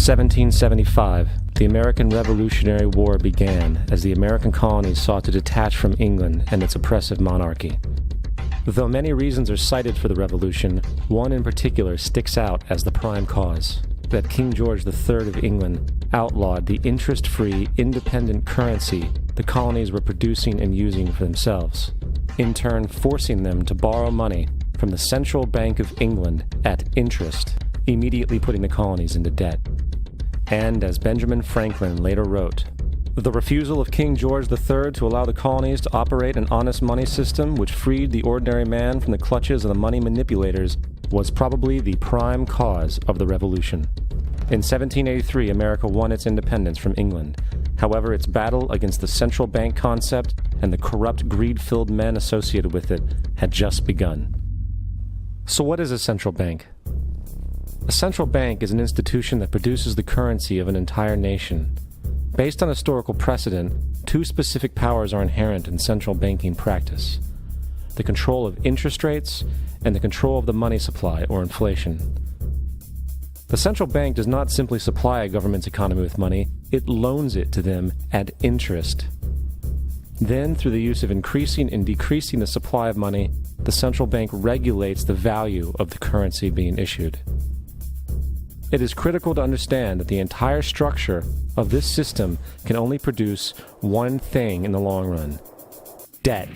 1775, the American Revolutionary War began as the American colonies sought to detach from England and its oppressive monarchy. Though many reasons are cited for the revolution, one in particular sticks out as the prime cause: that King George III of England outlawed the interest-free, independent currency the colonies were producing and using for themselves, in turn forcing them to borrow money from the Central Bank of England at interest, immediately putting the colonies into debt. And as Benjamin Franklin later wrote, the refusal of King George III to allow the colonies to operate an honest money system which freed the ordinary man from the clutches of the money manipulators was probably the prime cause of the revolution. In 1783, America won its independence from England. However, its battle against the central bank concept and the corrupt, greed-filled men associated with it had just begun. So what is a central bank? A central bank is an institution that produces the currency of an entire nation. Based on historical precedent, two specific powers are inherent in central banking practice: the control of interest rates and the control of the money supply, or inflation. The central bank does not simply supply a government's economy with money, it loans it to them at interest. Then, through the use of increasing and decreasing the supply of money, the central bank regulates the value of the currency being issued. It is critical to understand that the entire structure of this system can only produce one thing in the long run: debt.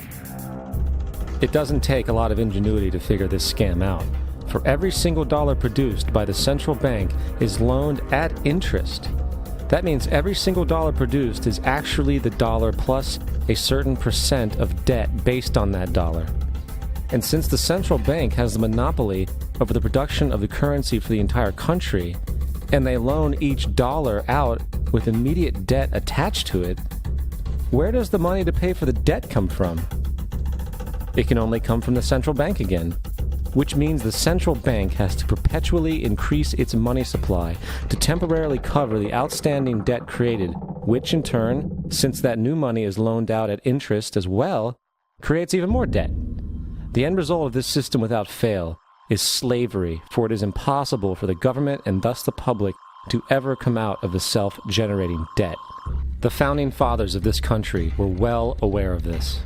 It doesn't take a lot of ingenuity to figure this scam out. For every single dollar produced by the central bank is loaned at interest. That means every single dollar produced is actually the dollar plus a certain percent of debt based on that dollar. And since the central bank has the monopoly over the production of the currency for the entire country, and they loan each dollar out with immediate debt attached to it, where does the money to pay for the debt come from? It can only come from the central bank again, which means the central bank has to perpetually increase its money supply to temporarily cover the outstanding debt created, which in turn, since that new money is loaned out at interest as well, creates even more debt. The end result of this system without fail is slavery, for it is impossible for the government and thus the public to ever come out of the self-generating debt. The founding fathers of this country were well aware of this.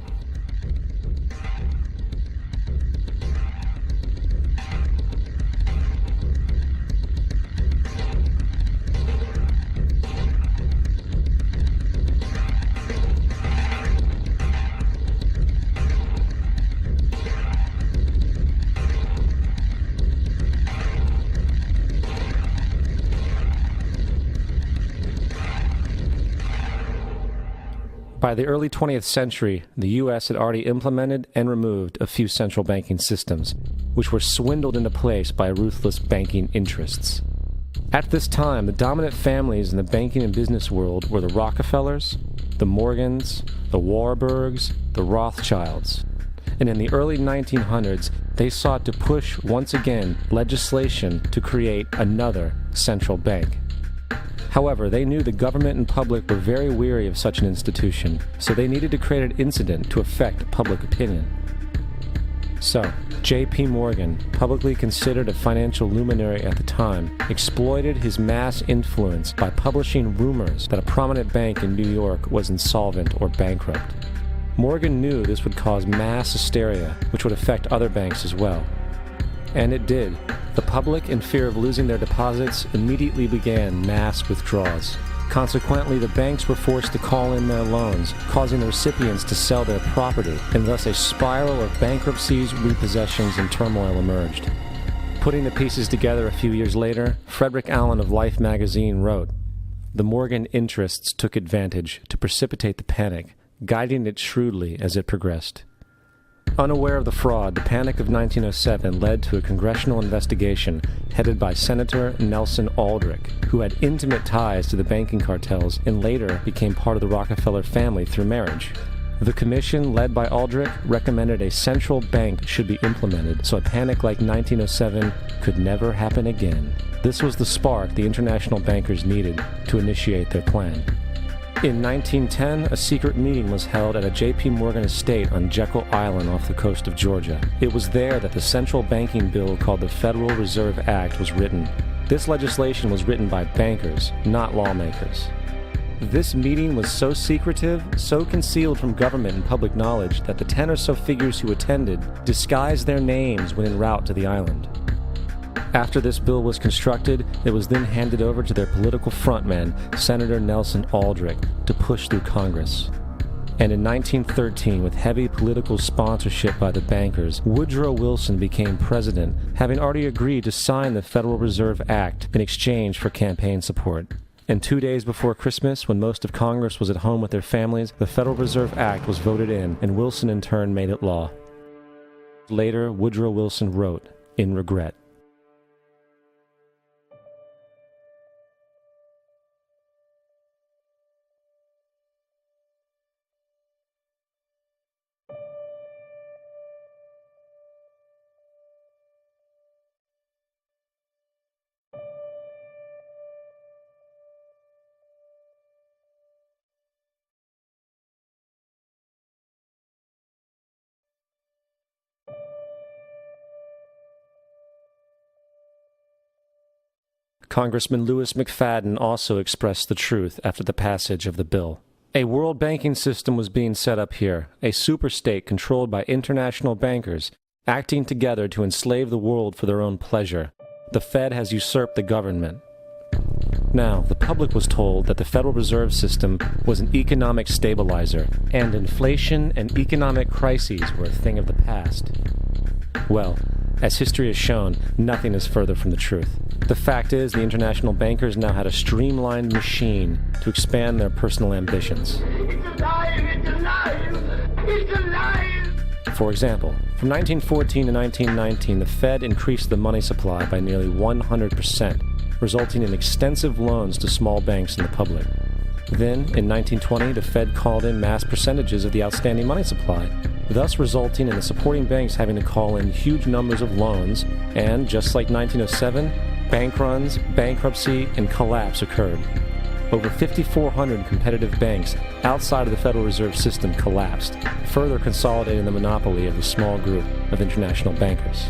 By the early 20th century, the U.S. had already implemented and removed a few central banking systems, which were swindled into place by ruthless banking interests. At this time, the dominant families in the banking and business world were the Rockefellers, the Morgans, the Warburgs, the Rothschilds. And in the early 1900s, they sought to push once again legislation to create another central bank. However, they knew the government and public were very weary of such an institution, so they needed to create an incident to affect public opinion. So, J.P. Morgan, publicly considered a financial luminary at the time, exploited his mass influence by publishing rumors that a prominent bank in New York was insolvent or bankrupt. Morgan knew this would cause mass hysteria, which would affect other banks as well. And it did. The public, in fear of losing their deposits, immediately began mass withdrawals. Consequently, the banks were forced to call in their loans, causing the recipients to sell their property, and thus a spiral of bankruptcies, repossessions, and turmoil emerged. Putting the pieces together a few years later, Frederick Allen of Life magazine wrote, "The Morgan interests took advantage to precipitate the panic, guiding it shrewdly as it progressed." Unaware of the fraud, the Panic of 1907 led to a congressional investigation headed by Senator Nelson Aldrich, who had intimate ties to the banking cartels and later became part of the Rockefeller family through marriage. The commission, led by Aldrich, recommended a central bank should be implemented so a panic like 1907 could never happen again. This was the spark the international bankers needed to initiate their plan. In 1910, a secret meeting was held at a J.P. Morgan estate on Jekyll Island off the coast of Georgia. It was there that the central banking bill called the Federal Reserve Act was written. This legislation was written by bankers, not lawmakers. This meeting was so secretive, so concealed from government and public knowledge that the 10 or so figures who attended disguised their names when en route to the island. After this bill was constructed, it was then handed over to their political frontman, Senator Nelson Aldrich, to push through Congress. And in 1913, with heavy political sponsorship by the bankers, Woodrow Wilson became president, having already agreed to sign the Federal Reserve Act in exchange for campaign support. And 2 days before Christmas, when most of Congress was at home with their families, the Federal Reserve Act was voted in, and Wilson in turn made it law. Later, Woodrow Wilson wrote, in regret, Congressman Louis McFadden also expressed the truth after the passage of the bill. A world banking system was being set up here, a superstate controlled by international bankers, acting together to enslave the world for their own pleasure. The Fed has usurped the government. Now, the public was told that the Federal Reserve System was an economic stabilizer, and inflation and economic crises were a thing of the past. Well, as history has shown, nothing is further from the truth. The fact is, the international bankers now had a streamlined machine to expand their personal ambitions. It's alive! It's alive! It's alive! For example, from 1914 to 1919, the Fed increased the money supply by nearly 100%, resulting in extensive loans to small banks and the public. Then, in 1920, the Fed called in mass percentages of the outstanding money supply, thus resulting in the supporting banks having to call in huge numbers of loans, and, just like 1907, bank runs, bankruptcy, and collapse occurred. Over 5,400 competitive banks outside of the Federal Reserve System collapsed, further consolidating the monopoly of the small group of international bankers.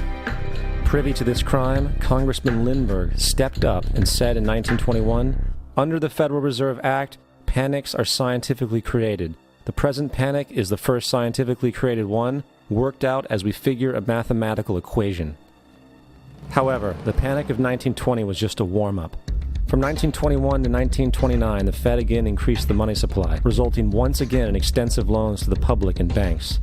Privy to this crime, Congressman Lindbergh stepped up and said in 1921, "Under the Federal Reserve Act, panics are scientifically created. The present panic is the first scientifically created one, worked out as we figure a mathematical equation." However, the panic of 1920 was just a warm-up. From 1921 to 1929, the Fed again increased the money supply, resulting once again in extensive loans to the public and banks.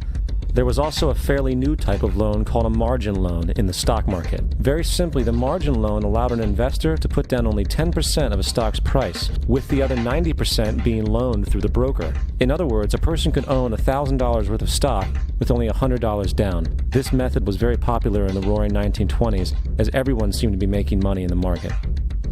There was also a fairly new type of loan called a margin loan in the stock market. Very simply, the margin loan allowed an investor to put down only 10% of a stock's price, with the other 90% being loaned through the broker. In other words, a person could own $1,000 worth of stock with only $100 down. This method was very popular in the roaring 1920s, as everyone seemed to be making money in the market.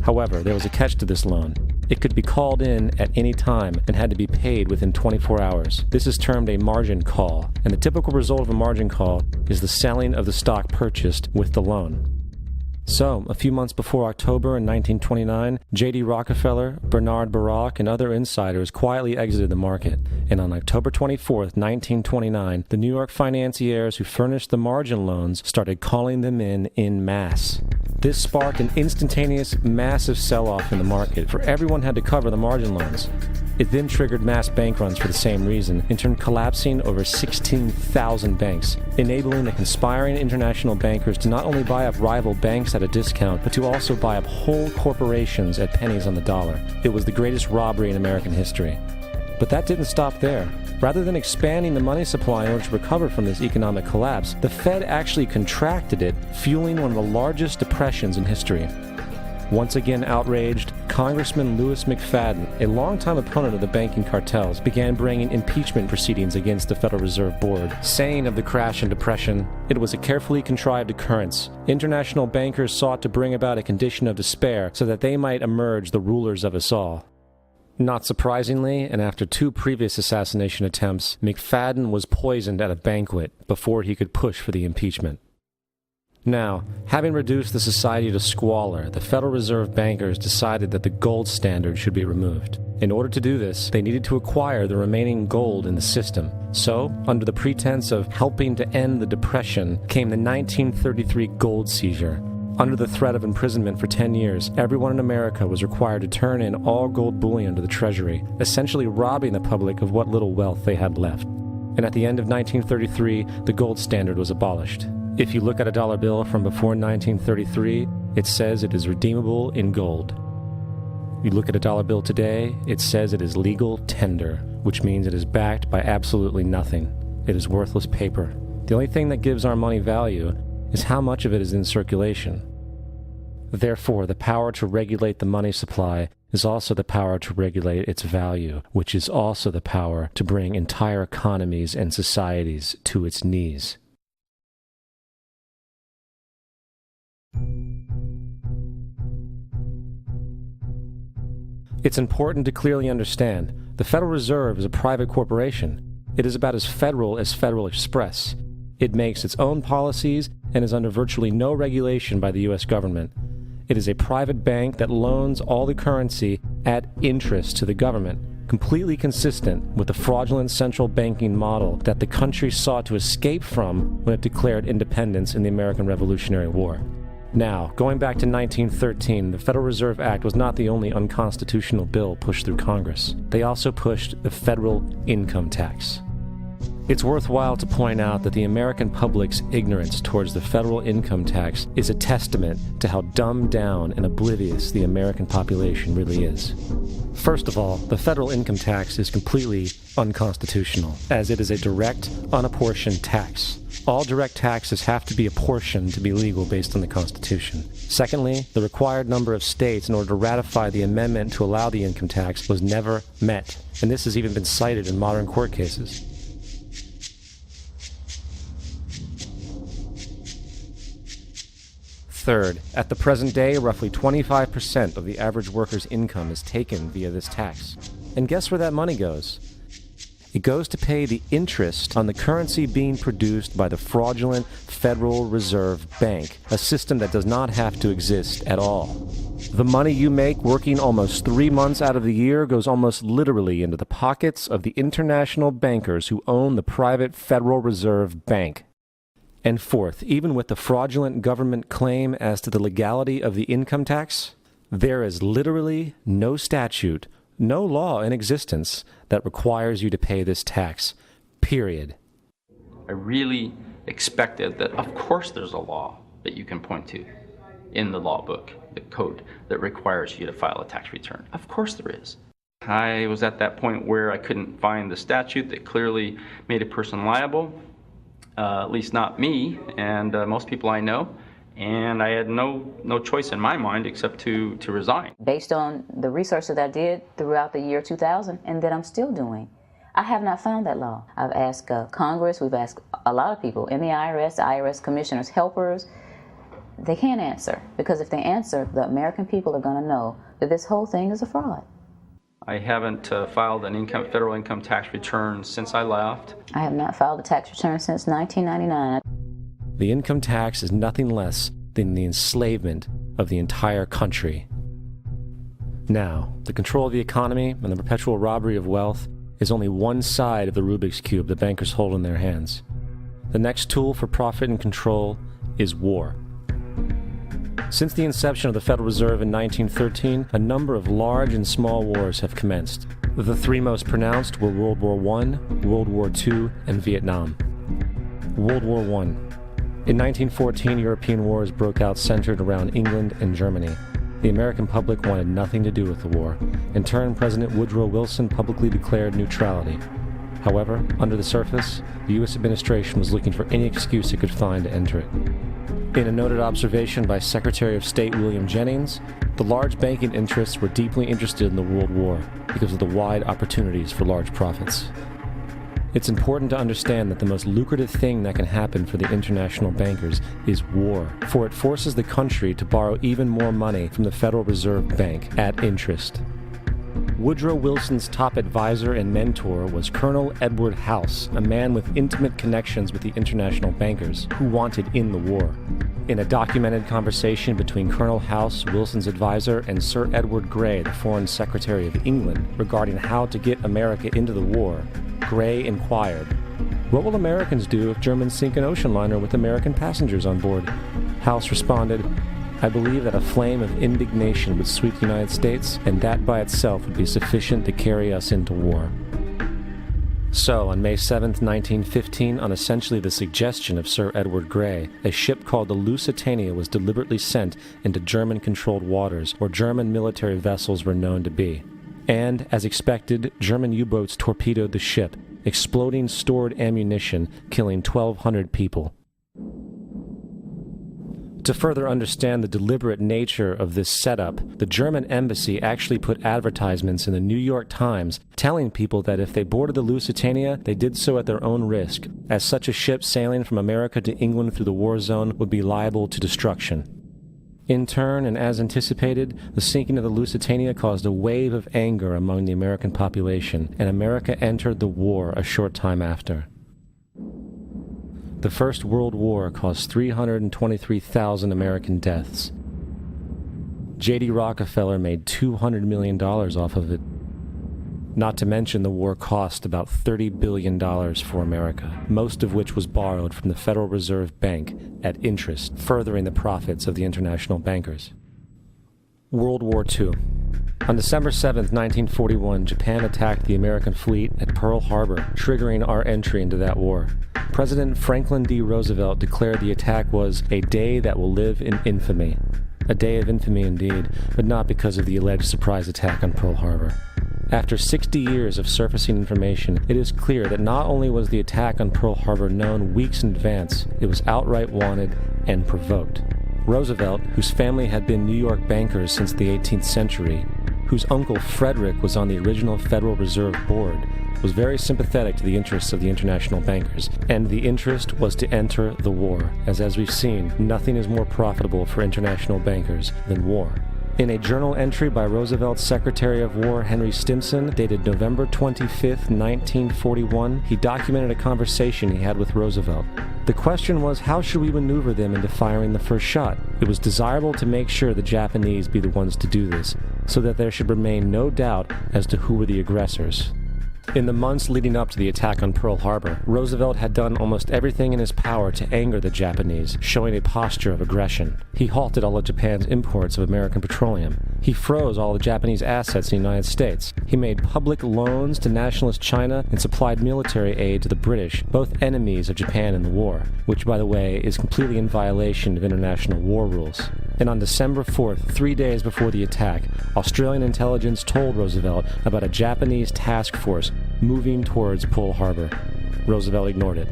However, there was a catch to this loan. It could be called in at any time and had to be paid within 24 hours. This is termed a margin call, and the typical result of a margin call is the selling of the stock purchased with the loan. So, a few months before October in 1929, J.D. Rockefeller, Bernard Baruch, and other insiders quietly exited the market, and on October 24, 1929, the New York financiers who furnished the margin loans started calling them in masse. This sparked an instantaneous, massive sell-off in the market, for everyone had to cover the margin loans. It then triggered mass bank runs for the same reason, in turn collapsing over 16,000 banks, enabling the conspiring international bankers to not only buy up rival banks at a discount, but to also buy up whole corporations at pennies on the dollar. It was the greatest robbery in American history. But that didn't stop there. Rather than expanding the money supply in order to recover from this economic collapse, the Fed actually contracted it, fueling one of the largest depressions in history. Once again outraged, Congressman Louis McFadden, a longtime opponent of the banking cartels, began bringing impeachment proceedings against the Federal Reserve Board, saying of the crash and depression, "It was a carefully contrived occurrence. International bankers sought to bring about a condition of despair so that they might emerge the rulers of us all." Not surprisingly, and after 2 previous assassination attempts, McFadden was poisoned at a banquet before he could push for the impeachment. Now, having reduced the society to squalor, the Federal Reserve bankers decided that the gold standard should be removed. In order to do this, they needed to acquire the remaining gold in the system. So, under the pretense of helping to end the Depression, came the 1933 gold seizure. Under the threat of imprisonment for 10 years, everyone in America was required to turn in all gold bullion to the Treasury, essentially robbing the public of what little wealth they had left. And at the end of 1933, the gold standard was abolished. If you look at a dollar bill from before 1933, it says it is redeemable in gold. You look at a dollar bill today, it says it is legal tender, which means it is backed by absolutely nothing. It is worthless paper. The only thing that gives our money value is how much of it is in circulation. Therefore, the power to regulate the money supply is also the power to regulate its value, which is also the power to bring entire economies and societies to its knees. It's important to clearly understand the Federal Reserve is a private corporation. It is about as Federal Express. It makes its own policies and is under virtually no regulation by the U.S. government. It is a private bank that loans all the currency at interest to the government, completely consistent with the fraudulent central banking model that the country sought to escape from when it declared independence in the American Revolutionary War. Now, going back to 1913, the Federal Reserve Act was not the only unconstitutional bill pushed through Congress. They also pushed the federal income tax. It's worthwhile to point out that the American public's ignorance towards the federal income tax is a testament to how dumbed down and oblivious the American population really is. First of all, the federal income tax is completely unconstitutional, as it is a direct, unapportioned tax. All direct taxes have to be apportioned to be legal based on the Constitution. Secondly, the required number of states in order to ratify the amendment to allow the income tax was never met, and this has even been cited in modern court cases. Third, at the present day, roughly 25% of the average worker's income is taken via this tax. And guess where that money goes? It goes to pay the interest on the currency being produced by the fraudulent Federal Reserve Bank, a system that does not have to exist at all. The money you make working almost 3 months out of the year goes almost literally into the pockets of the international bankers who own the private Federal Reserve Bank. And fourth, even with the fraudulent government claim as to the legality of the income tax, there is literally no statute, no law in existence that requires you to pay this tax, period. I really expected that, of course, there's a law that you can point to in the law book, the code, that requires you to file a tax return. Of course there is. I was at that point where I couldn't find the statute that clearly made a person liable, at least not me and most people I know. And I had no choice in my mind except to resign. Based on the research that I did throughout the year 2000 and that I'm still doing, I have not found that law. I've asked Congress, we've asked a lot of people in the IRS commissioners, helpers. They can't answer, because if they answer, the American people are going to know that this whole thing is a fraud. I haven't filed an federal income tax return since I left. I have not filed a tax return since 1999. The income tax is nothing less than the enslavement of the entire country. Now, the control of the economy and the perpetual robbery of wealth is only one side of the Rubik's Cube the bankers hold in their hands. The next tool for profit and control is war. Since the inception of the Federal Reserve in 1913, a number of large and small wars have commenced. The three most pronounced were World War I, World War II, and Vietnam. World War I. In 1914, European wars broke out centered around England and Germany. The American public wanted nothing to do with the war. In turn, President Woodrow Wilson publicly declared neutrality. However, under the surface, the U.S. administration was looking for any excuse it could find to enter it. In a noted observation by Secretary of State William Jennings, the large banking interests were deeply interested in the World War because of the wide opportunities for large profits. It's important to understand that the most lucrative thing that can happen for the international bankers is war, for it forces the country to borrow even more money from the Federal Reserve Bank at interest. Woodrow Wilson's top advisor and mentor was Colonel Edward House, a man with intimate connections with the international bankers who wanted in the war. In a documented conversation between Colonel House, Wilson's advisor, and Sir Edward Grey, the Foreign Secretary of England, regarding how to get America into the war, Grey inquired, "What will Americans do if Germans sink an ocean liner with American passengers on board?" House responded, I believe that a flame of indignation would sweep the United States, and that by itself would be sufficient to carry us into war. So, on May 7, 1915, on essentially the suggestion of Sir Edward Grey, a ship called the Lusitania was deliberately sent into German-controlled waters where German military vessels were known to be. And, as expected, German U-boats torpedoed the ship, exploding stored ammunition, killing 1,200 people. To further understand the deliberate nature of this setup, the German embassy actually put advertisements in the New York Times telling people that if they boarded the Lusitania, they did so at their own risk, as such a ship sailing from America to England through the war zone would be liable to destruction. In turn, and as anticipated, the sinking of the Lusitania caused a wave of anger among the American population, and America entered the war a short time after. The First World War caused 323,000 American deaths. J.D. Rockefeller made $200 million off of it. Not to mention the war cost about $30 billion for America, most of which was borrowed from the Federal Reserve Bank at interest, furthering the profits of the international bankers. World War II. On December 7, 1941, Japan attacked the American fleet at Pearl Harbor, triggering our entry into that war. President Franklin D. Roosevelt declared the attack was a day that will live in infamy. A day of infamy indeed, but not because of the alleged surprise attack on Pearl Harbor. After 60 years of surfacing information, it is clear that not only was the attack on Pearl Harbor known weeks in advance, it was outright wanted and provoked. Roosevelt, whose family had been New York bankers since the 18th century, whose uncle Frederick was on the original Federal Reserve Board, was very sympathetic to the interests of the international bankers, and the interest was to enter the war, as we've seen, nothing is more profitable for international bankers than war. In a journal entry by Roosevelt's Secretary of War Henry Stimson, dated November 25, 1941, he documented a conversation he had with Roosevelt. The question was, how should we maneuver them into firing the first shot? It was desirable to make sure the Japanese be the ones to do this, so that there should remain no doubt as to who were the aggressors. In the months leading up to the attack on Pearl Harbor, Roosevelt had done almost everything in his power to anger the Japanese, showing a posture of aggression. He halted all of Japan's imports of American petroleum. He froze all the Japanese assets in the United States. He made public loans to nationalist China and supplied military aid to the British, both enemies of Japan in the war, which, by the way, is completely in violation of international war rules. And on December 4th, 3 days before the attack, Australian intelligence told Roosevelt about a Japanese task force moving towards Pearl Harbor. Roosevelt ignored it.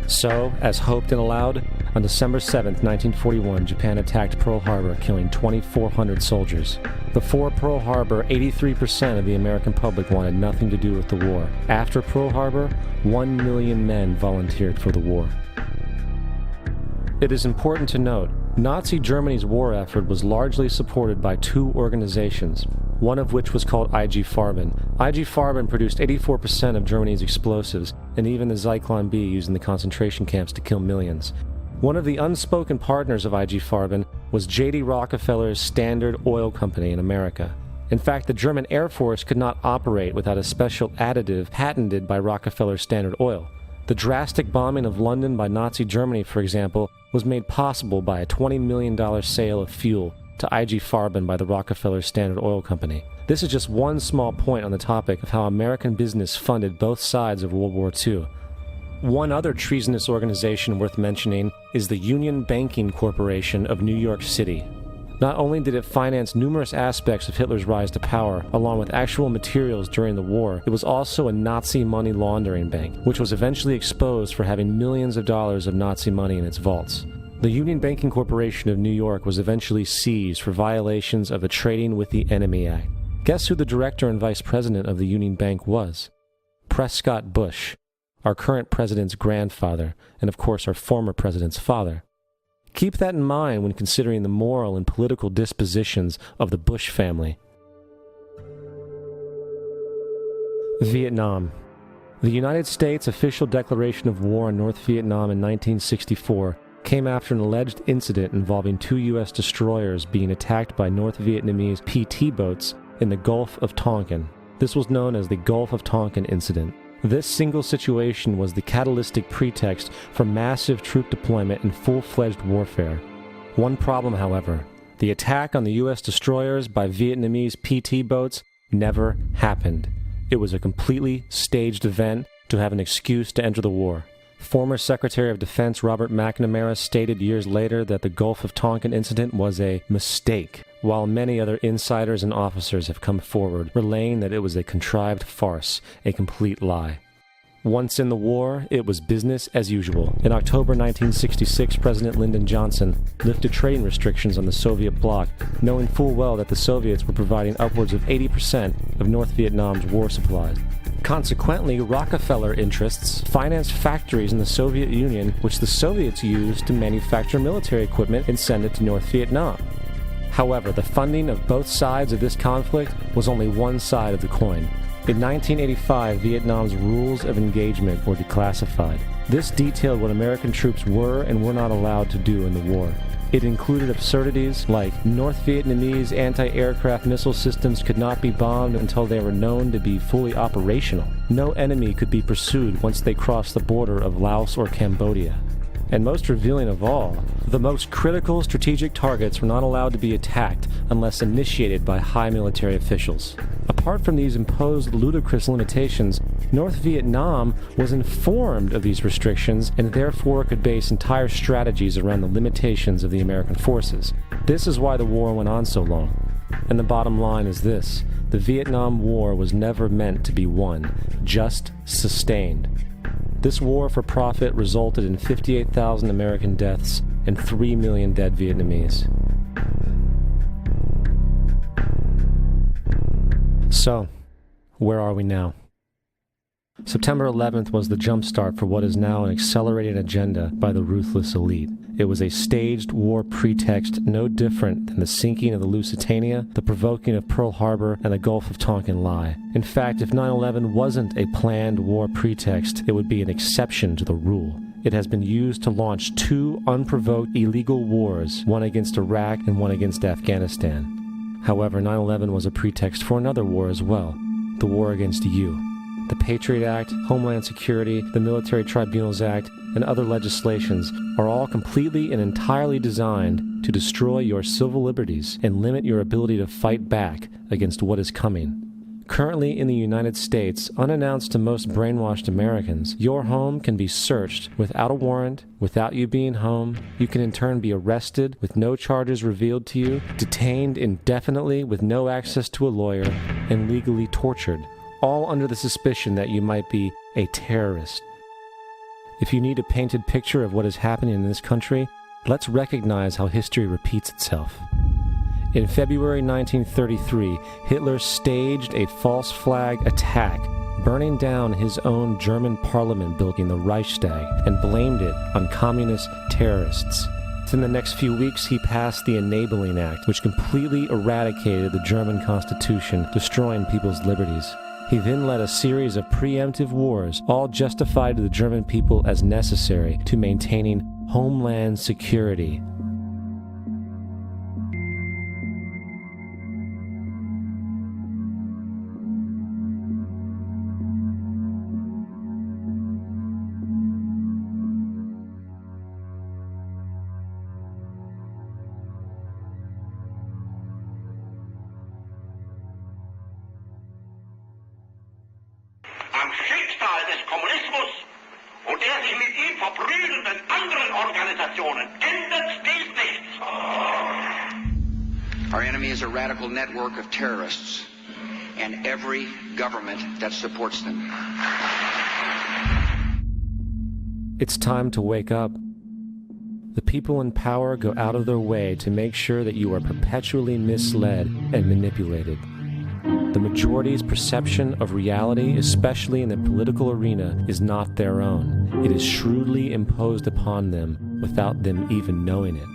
So, as hoped and allowed, on December 7, 1941, Japan attacked Pearl Harbor, killing 2,400 soldiers. Before Pearl Harbor, 83% of the American public wanted nothing to do with the war. After Pearl Harbor, 1 million men volunteered for the war. It is important to note, Nazi Germany's war effort was largely supported by two organizations, one of which was called IG Farben. IG Farben produced 84% of Germany's explosives, and even the Zyklon B used in the concentration camps to kill millions. One of the unspoken partners of IG Farben was J.D. Rockefeller's Standard Oil Company in America. In fact, the German Air Force could not operate without a special additive patented by Rockefeller's Standard Oil. The drastic bombing of London by Nazi Germany, for example, was made possible by a $20 million sale of fuel to IG Farben by the Rockefeller Standard Oil Company. This is just one small point on the topic of how American business funded both sides of World War II. One other treasonous organization worth mentioning is the Union Banking Corporation of New York City. Not only did it finance numerous aspects of Hitler's rise to power, along with actual materials during the war, it was also a Nazi money laundering bank, which was eventually exposed for having millions of dollars of Nazi money in its vaults. The Union Banking Corporation of New York was eventually seized for violations of the Trading with the Enemy Act. Guess who the director and vice president of the Union Bank was? Prescott Bush, our current president's grandfather, and of course our former president's father. Keep that in mind when considering the moral and political dispositions of the Bush family. Vietnam. The United States' official declaration of war on North Vietnam in 1964 came after an alleged incident involving two U.S. destroyers being attacked by North Vietnamese PT boats in the Gulf of Tonkin. This was known as the Gulf of Tonkin Incident. This single situation was the catalytic pretext for massive troop deployment and full-fledged warfare. One problem, however, The attack on the U.S. destroyers by Vietnamese PT boats never happened. It was a completely staged event to have an excuse to enter the war. Former Secretary of Defense Robert McNamara stated years later that the Gulf of Tonkin incident was a mistake, while many other insiders and officers have come forward, relaying that it was a contrived farce, a complete lie. Once in the war, it was business as usual. In October 1966, President Lyndon Johnson lifted trading restrictions on the Soviet bloc, knowing full well that the Soviets were providing upwards of 80% of North Vietnam's war supplies. Consequently, Rockefeller interests financed factories in the Soviet Union, which the Soviets used to manufacture military equipment and send it to North Vietnam. However, the funding of both sides of this conflict was only one side of the coin. In 1985, Vietnam's rules of engagement were declassified. This detailed what American troops were and were not allowed to do in the war. It included absurdities like North Vietnamese anti-aircraft missile systems could not be bombed until they were known to be fully operational. No enemy could be pursued once they crossed the border of Laos or Cambodia. And most revealing of all, the most critical strategic targets were not allowed to be attacked unless initiated by high military officials. Apart from these imposed ludicrous limitations, North Vietnam was informed of these restrictions and therefore could base entire strategies around the limitations of the American forces. This is why the war went on so long. And the bottom line is this: the Vietnam War was never meant to be won, just sustained. This war for profit resulted in 58,000 American deaths and 3 million dead Vietnamese. So, where are we now? September 11th was the jumpstart for what is now an accelerated agenda by the ruthless elite. It was a staged war pretext no different than the sinking of the Lusitania, the provoking of Pearl Harbor, and the Gulf of Tonkin lie. In fact, if 9/11 wasn't a planned war pretext, it would be an exception to the rule. It has been used to launch 2 unprovoked illegal wars, one against Iraq and one against Afghanistan. However, 9/11 was a pretext for another war as well, the war against you. The Patriot Act, Homeland Security, the Military Tribunals Act, and other legislations are all completely and entirely designed to destroy your civil liberties and limit your ability to fight back against what is coming. Currently in the United States, unannounced to most brainwashed Americans, your home can be searched without a warrant, without you being home. You can in turn be arrested with no charges revealed to you, detained indefinitely with no access to a lawyer, and legally tortured, all under the suspicion that you might be a terrorist. If you need a painted picture of what is happening in this country, let's recognize how history repeats itself. In February 1933, Hitler staged a false flag attack, burning down his own German parliament building, the Reichstag, and blamed it on communist terrorists. Within the next few weeks, he passed the Enabling Act, which completely eradicated the German Constitution, destroying people's liberties. He then led a series of preemptive wars, all justified to the German people as necessary to maintaining homeland security. Am Schicksal des Kommunismus und der sich mit ihm verbrüdernden anderen Organisationen ändert dies nichts. Our enemy is a radical network of terrorists and every government that supports them. It's time to wake up. The people in power go out of their way to make sure that you are perpetually misled and manipulated. The majority's perception of reality, especially in the political arena, is not their own. It is shrewdly imposed upon them without them even knowing it.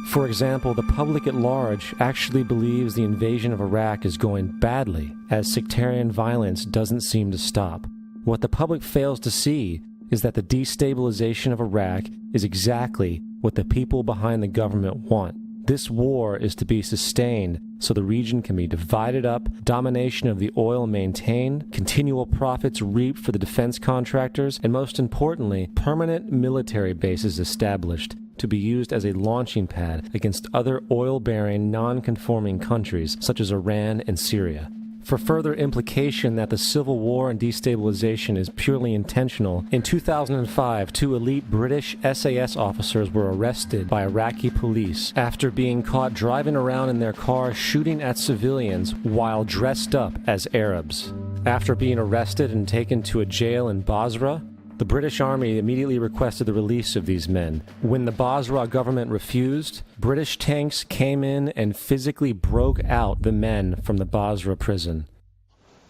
For example, the public at large actually believes the invasion of Iraq is going badly, as sectarian violence doesn't seem to stop. What the public fails to see is that the destabilization of Iraq is exactly what the people behind the government want. This war is to be sustained so the region can be divided up, domination of the oil maintained, continual profits reaped for the defense contractors, and most importantly, permanent military bases established to be used as a launching pad against other oil-bearing, non-conforming countries such as Iran and Syria. For further implication that the civil war and destabilization is purely intentional, in 2005, 2 elite British SAS officers were arrested by Iraqi police after being caught driving around in their car shooting at civilians while dressed up as Arabs. After being arrested and taken to a jail in Basra, the British Army immediately requested the release of these men. When the Basra government refused, British tanks came in and physically broke out the men from the Basra prison.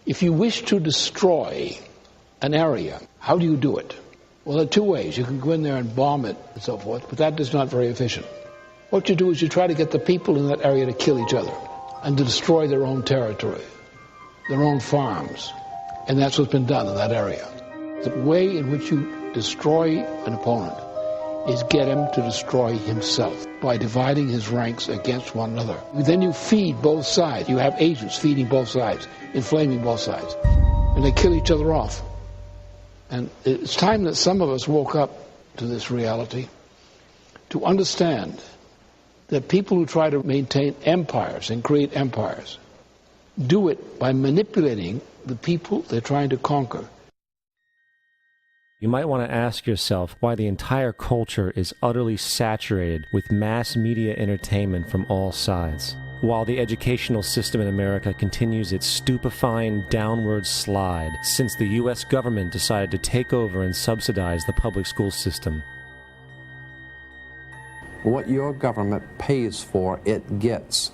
If you wish to destroy an area, how do you do it? Well, there are 2 ways. You can go in there and bomb it and so forth, but that is not very efficient. What you do is you try to get the people in that area to kill each other and to destroy their own territory, their own farms. And that's what's been done in that area. The way in which you destroy an opponent is get him to destroy himself by dividing his ranks against one another. Then you feed both sides. You have agents feeding both sides, inflaming both sides. And they kill each other off. And it's time that some of us woke up to this reality, to understand that people who try to maintain empires and create empires do it by manipulating the people they're trying to conquer. You might want to ask yourself why the entire culture is utterly saturated with mass media entertainment from all sides, while the educational system in America continues its stupefying downward slide since the U.S. government decided to take over and subsidize the public school system. What your government pays for, it gets.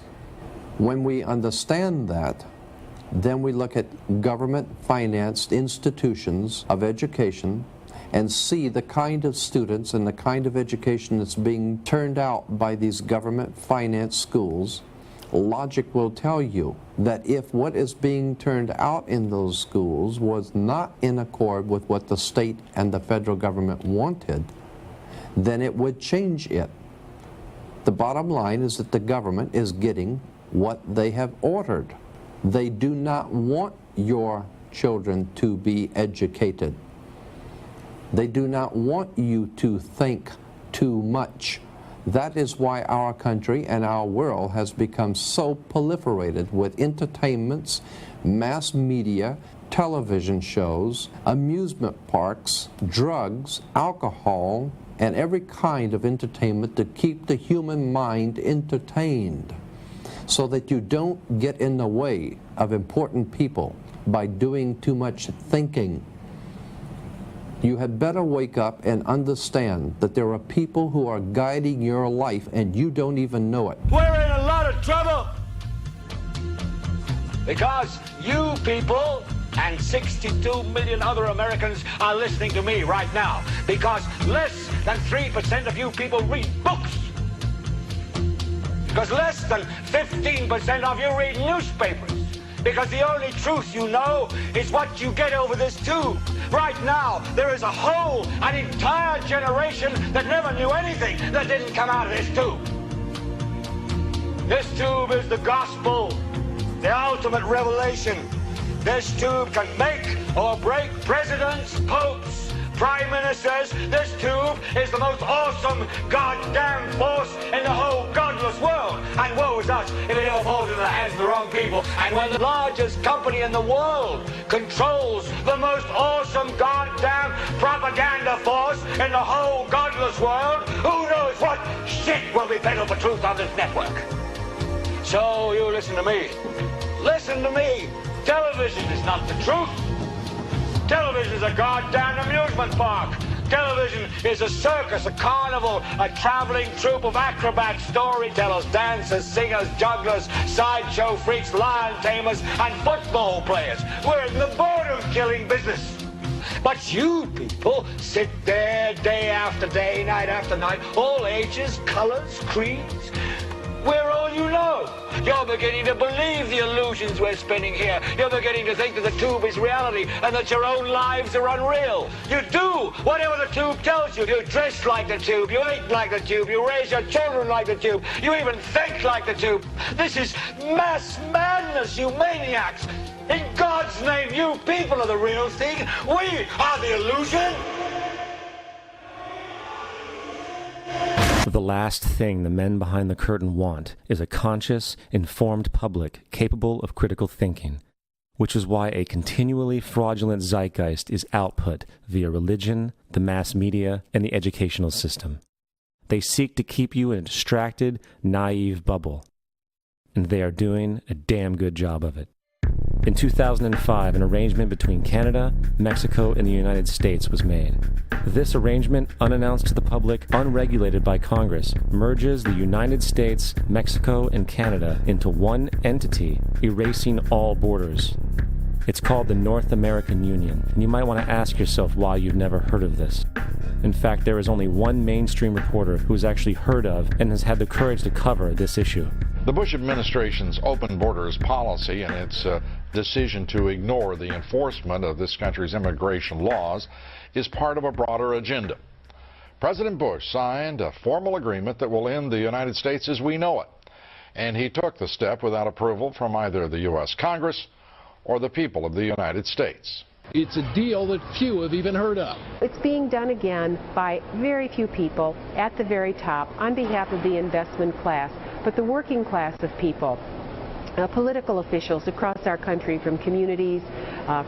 When we understand that, then we look at government-financed institutions of education and see the kind of students and the kind of education that's being turned out by these government-financed schools. Logic will tell you that if what is being turned out in those schools was not in accord with what the state and the federal government wanted, then it would change it. The bottom line is that the government is getting what they have ordered. They do not want your children to be educated. They do not want you to think too much. That is why our country and our world has become so proliferated with entertainments, mass media, television shows, amusement parks, drugs, alcohol, and every kind of entertainment to keep the human mind entertained, so that you don't get in the way of important people by doing too much thinking. You had better wake up and understand that there are people who are guiding your life and you don't even know it. We're in a lot of trouble because you people and 62 million other Americans are listening to me right now, because less than 3% of you people read books, because less than 15% of you read newspapers, because the only truth you know is what you get over this tube. Right now, there is an entire generation that never knew anything that didn't come out of this tube. This tube is the gospel, the ultimate revelation. This tube can make or break presidents, popes, prime ministers. This tube is the most awesome goddamn force in the whole godless world. And woe is us if it ever falls into the hands of the wrong people. And when the largest company in the world controls the most awesome goddamn propaganda force in the whole godless world, who knows what shit will be peddled for truth on this network. So you listen to me. Listen to me. Television is not the truth. Television is a goddamn amusement park. Television is a circus, a carnival, a traveling troupe of acrobats, storytellers, dancers, singers, jugglers, sideshow freaks, lion tamers, and football players. We're in the boredom-killing business. But you people sit there day after day, night after night, all ages, colors, creeds. We're all you know. You're beginning to believe the illusions we're spinning here. You're beginning to think that the tube is reality and that your own lives are unreal. You do whatever the tube tells you. You dress like the tube. You eat like the tube. You raise your children like the tube. You even think like the tube. This is mass madness, you maniacs. In God's name, you people are the real thing. We are the illusion. The last thing the men behind the curtain want is a conscious, informed public capable of critical thinking, which is why a continually fraudulent zeitgeist is output via religion, the mass media, and the educational system. They seek to keep you in a distracted, naive bubble, and they are doing a damn good job of it. In 2005, an arrangement between Canada, Mexico, and the United States was made. This arrangement, unannounced to the public, unregulated by Congress, merges the United States, Mexico, and Canada into one entity, erasing all borders. It's called the North American Union, and you might want to ask yourself why you've never heard of this. In fact, there is only one mainstream reporter who has actually heard of and has had the courage to cover this issue. The Bush administration's open borders policy and its decision to ignore the enforcement of this country's immigration laws is part of a broader agenda. President Bush signed a formal agreement that will end the United States as we know it, and he took the step without approval from either the U.S. Congress or the people of the United States. It's a deal that few have even heard of. It's being done again by very few people at the very top on behalf of the investment class, but the working class of people, political officials across our country, from communities,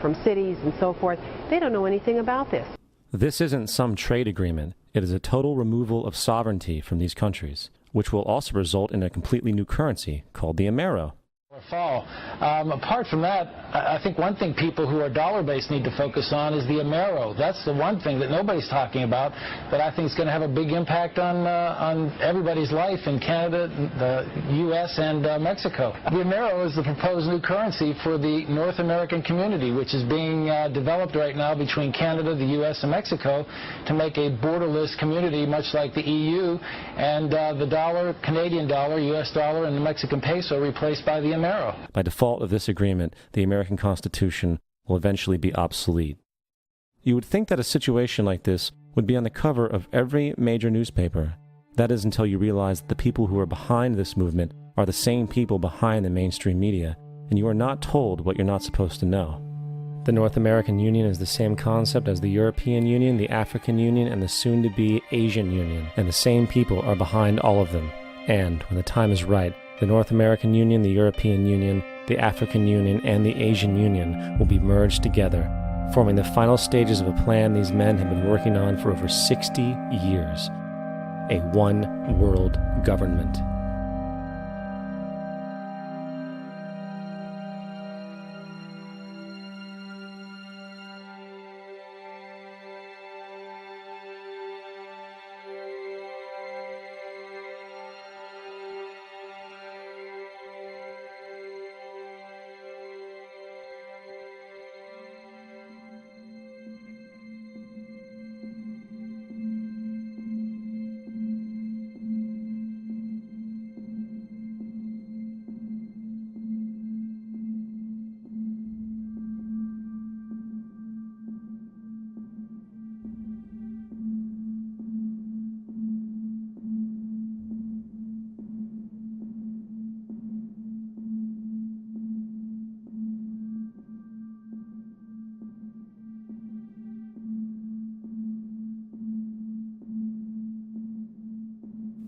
from cities and so forth, they don't know anything about this. This isn't some trade agreement. It is a total removal of sovereignty from these countries, which will also result in a completely new currency called the Amero. Fall. Apart from that, I think one thing people who are dollar-based need to focus on is the Amero. That's the one thing that nobody's talking about, but I think it's going to have a big impact on everybody's life in Canada, the U.S., and Mexico. The Amero is the proposed new currency for the North American community, which is being developed right now between Canada, the U.S., and Mexico to make a borderless community, much like the EU, and the dollar, Canadian dollar, U.S. dollar, and the Mexican peso replaced by the Amero. By default of this agreement, the American Constitution will eventually be obsolete. You would think that a situation like this would be on the cover of every major newspaper. That is until you realize that the people who are behind this movement are the same people behind the mainstream media, and you are not told what you're not supposed to know. The North American Union is the same concept as the European Union, the African Union, and the soon-to-be Asian Union, and the same people are behind all of them. And, when the time is right, the North American Union, the European Union, the African Union, and the Asian Union will be merged together, forming the final stages of a plan these men have been working on for over 60 years. A one-world government.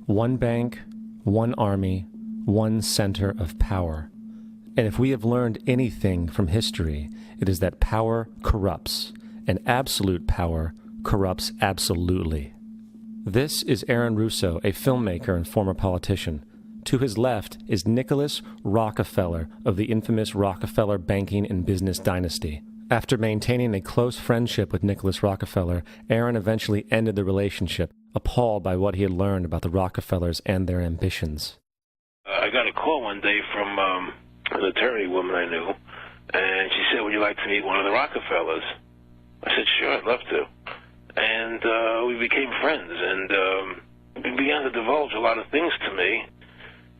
One bank, one army, one center of power. And if we have learned anything from history, it is that power corrupts, and absolute power corrupts absolutely. This is Aaron Russo, a filmmaker and former politician. To his left is Nicholas Rockefeller of the infamous Rockefeller banking and business dynasty. After maintaining a close friendship with Nicholas Rockefeller, Aaron eventually ended the relationship, appalled by what he had learned about the Rockefellers and their ambitions. I got a call one day from an attorney woman I knew, and she said, would you like to meet one of the Rockefellers? I said, sure, I'd love to. And we became friends, and he began to divulge a lot of things to me.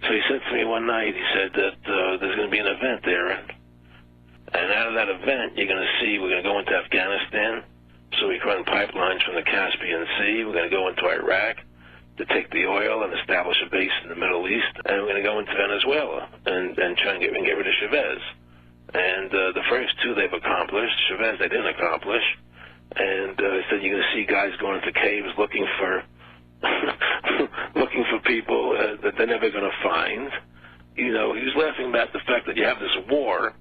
So he said to me one night, he said that there's going to be an event there, and out of that event, you're going to see we're going to go into Afghanistan, so we can run pipelines from the Caspian Sea. We're going to go into Iraq to take the oil and establish a base in the Middle East, and we're going to go into Venezuela and try and get rid of Chavez. And the first two they've accomplished. Chavez they didn't accomplish. And he said you're going to see guys going into caves looking for looking for people that they're never going to find. You know, he was laughing about the fact that you have this war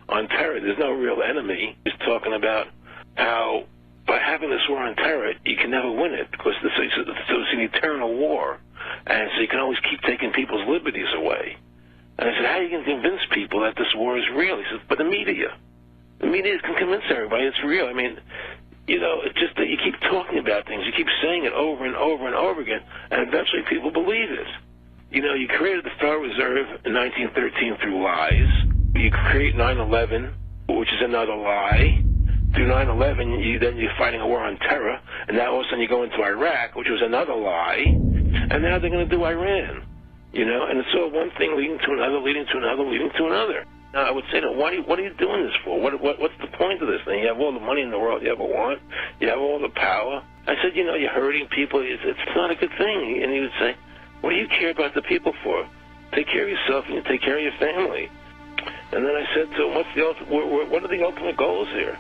on terror. There's no real enemy. He's talking about how by having this war on terror, you can never win it because it's an eternal war. And so you can always keep taking people's liberties away. And I said, how are you going to convince people that this war is real? He said, but the media can convince everybody it's real. I mean, you know, it's just that you keep talking about things. You keep saying it over and over and over again, and eventually people believe it. You know, you created the Federal Reserve in 1913 through lies. You create 9/11, which is another lie. Through 9/11, then you're fighting a war on terror, and now all of a sudden you go into Iraq, which was another lie, and now they're going to do Iran. You know, and it's all one thing leading to another, leading to another, leading to another. Now, I would say, what are you doing this for? What's the point of this thing? You have all the money in the world you ever want. You have all the power. I said, you know, you're hurting people. It's not a good thing. And he would say, what do you care about the people for? Take care of yourself and you take care of your family. And then I said to him, what are the ultimate goals here?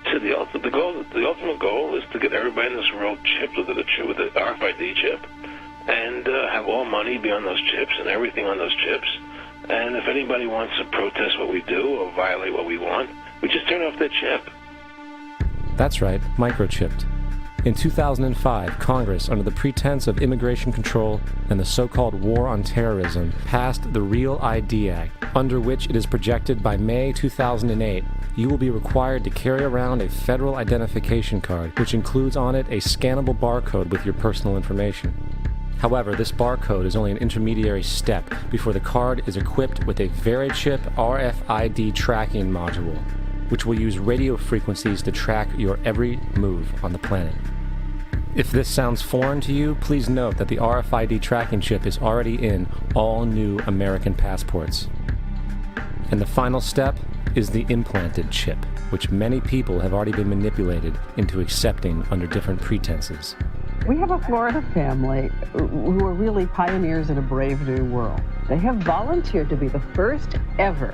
He said, the ultimate goal is to get everybody in this world chipped with the RFID chip. And have all money be on those chips and everything on those chips. And if anybody wants to protest what we do or violate what we want, we just turn off that chip. That's right, microchipped. In 2005, Congress, under the pretense of immigration control and the so-called war on terrorism, passed the Real ID Act, under which it is projected by May 2008, you will be required to carry around a federal identification card, which includes on it a scannable barcode with your personal information. However, this barcode is only an intermediary step before the card is equipped with a Verichip RFID tracking module, which will use radio frequencies to track your every move on the planet. If this sounds foreign to you, please note that the RFID tracking chip is already in all new American passports. And the final step is the implanted chip, which many people have already been manipulated into accepting under different pretenses. We have a Florida family who are really pioneers in a brave new world. They have volunteered to be the first ever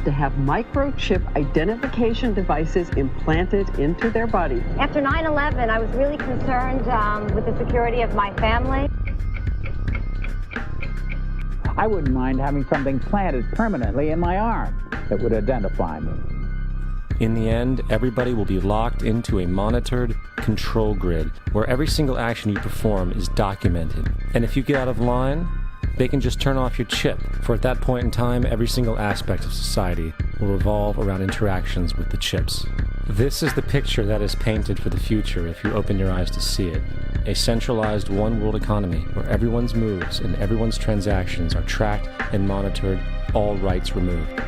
to have microchip identification devices implanted into their body. After 9/11, I was really concerned with the security of my family. I wouldn't mind having something planted permanently in my arm that would identify me. In the end, everybody will be locked into a monitored control grid where every single action you perform is documented. And if you get out of line, they can just turn off your chip, for at that point in time, every single aspect of society will revolve around interactions with the chips. This is the picture that is painted for the future if you open your eyes to see it. A centralized one-world economy where everyone's moves and everyone's transactions are tracked and monitored, all rights removed.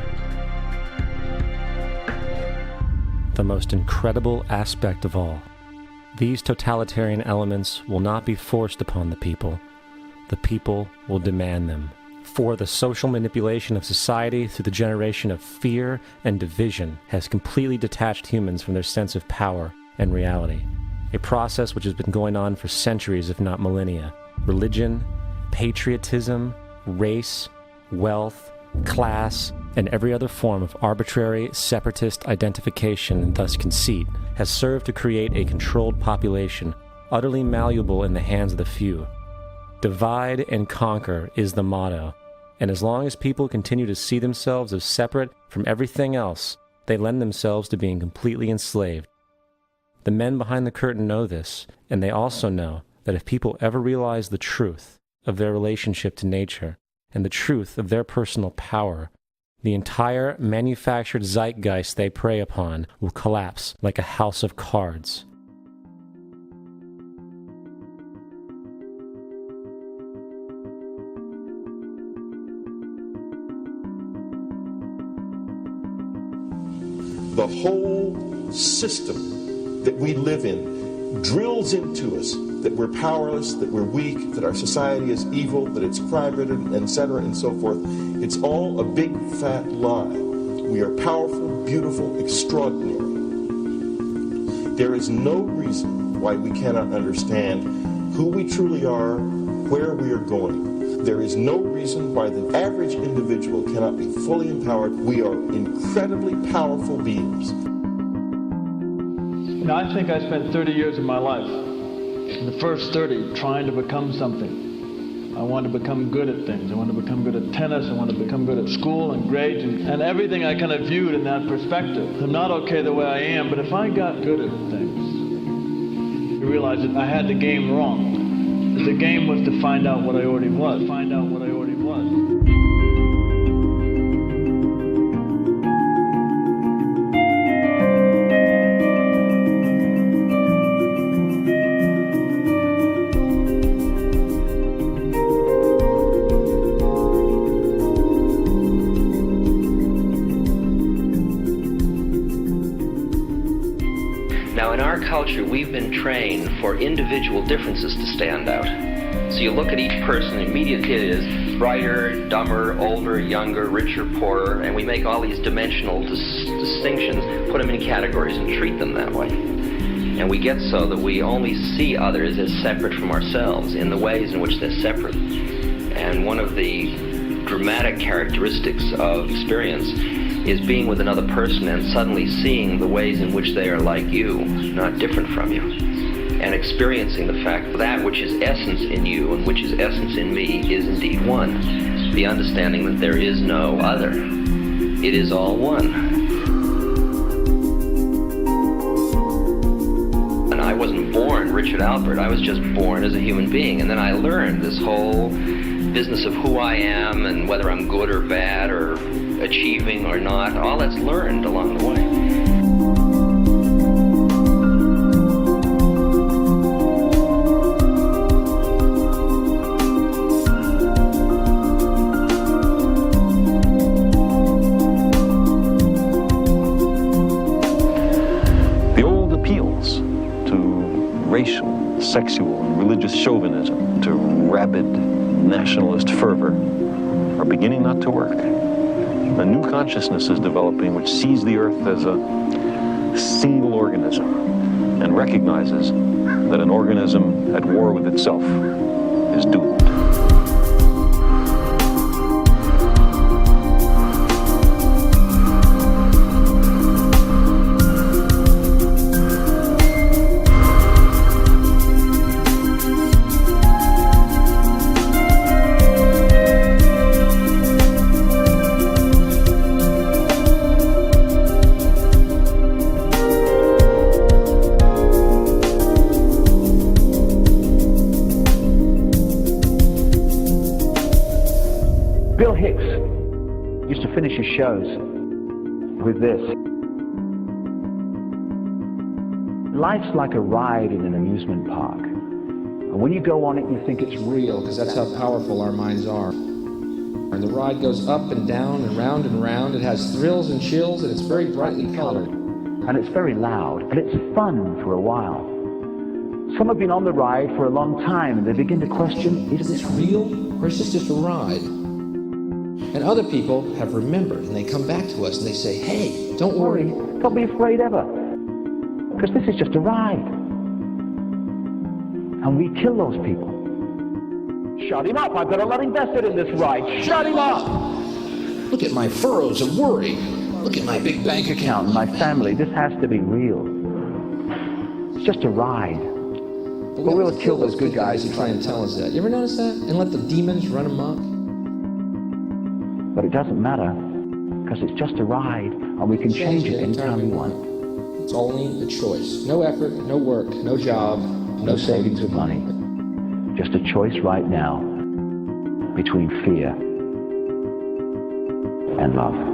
The most incredible aspect of all. These totalitarian elements will not be forced upon the people. The people will demand them. For the social manipulation of society through the generation of fear and division has completely detached humans from their sense of power and reality. A process which has been going on for centuries, if not millennia. Religion, patriotism, race, wealth, class, and every other form of arbitrary, separatist identification and thus conceit has served to create a controlled population, utterly malleable in the hands of the few. Divide and conquer is the motto, and as long as people continue to see themselves as separate from everything else, they lend themselves to being completely enslaved. The men behind the curtain know this, and they also know that if people ever realize the truth of their relationship to nature and the truth of their personal power, the entire manufactured zeitgeist they prey upon will collapse like a house of cards. The whole system that we live in drills into us that we're powerless, that we're weak, that our society is evil, that it's crime-ridden, etc., and so forth. It's all a big, fat lie. We are powerful, beautiful, extraordinary. There is no reason why we cannot understand who we truly are, where we are going. There is no reason why the average individual cannot be fully empowered. We are incredibly powerful beings. You know, I think I spent 30 years of my life in the first 30 trying to become something. I wanted to become good at things. I wanted to become good at tennis. I wanted to become good at school and grades and everything I kind of viewed in that perspective. I'm not okay the way I am, but if I got good at things, you realize that I had the game wrong. The game was to find out what I already was. Now, in our culture, we've been trained for individual differences to stand out. So you look at each person, immediately it is brighter, dumber, older, younger, richer, poorer, and we make all these dimensional distinctions, put them in categories and treat them that way. And we get so that we only see others as separate from ourselves in the ways in which they're separate. And one of the dramatic characteristics of experience is being with another person and suddenly seeing the ways in which they are like you, not different from you, and experiencing the fact that which is essence in you and which is essence in me is indeed one. The understanding that there is no other. It is all one. And I wasn't born Richard Albert, I was just born as a human being, and then I learned this whole business of who I am and whether I'm good or bad or achieving or not. All that's learned along the way. The old appeals to racial, sexual, and religious chauvinism, to rabid nationalist fervor, are beginning not to work. A new consciousness is developing which sees the earth as a single organism and recognizes that an organism at war with itself is doomed. Bill Hicks used to finish his shows with this. Life's like a ride in an amusement park. And when you go on it, you think it's real, because that's how powerful our minds are. And the ride goes up and down and round and round. It has thrills and chills, and it's very brightly colored. And it's very loud, and it's fun for a while. Some have been on the ride for a long time, and they begin to question, is this real, or is this just a ride? And other people have remembered, and they come back to us and they say, hey, don't worry. Don't be afraid ever, because this is just a ride. And we kill those people. Shut him up, I've got a lot invested in this ride. Shut him up! Look at my furrows of worry. Look at my big bank account. My family, this has to be real. It's just a ride. But we'll kill those good guys who try and tell us that. You ever notice that? And let the demons run amok? But it doesn't matter, because it's just a ride, and we can change it anytime we want. It's only a choice. No effort, no work, no job, no savings of money. Just a choice right now between fear and love.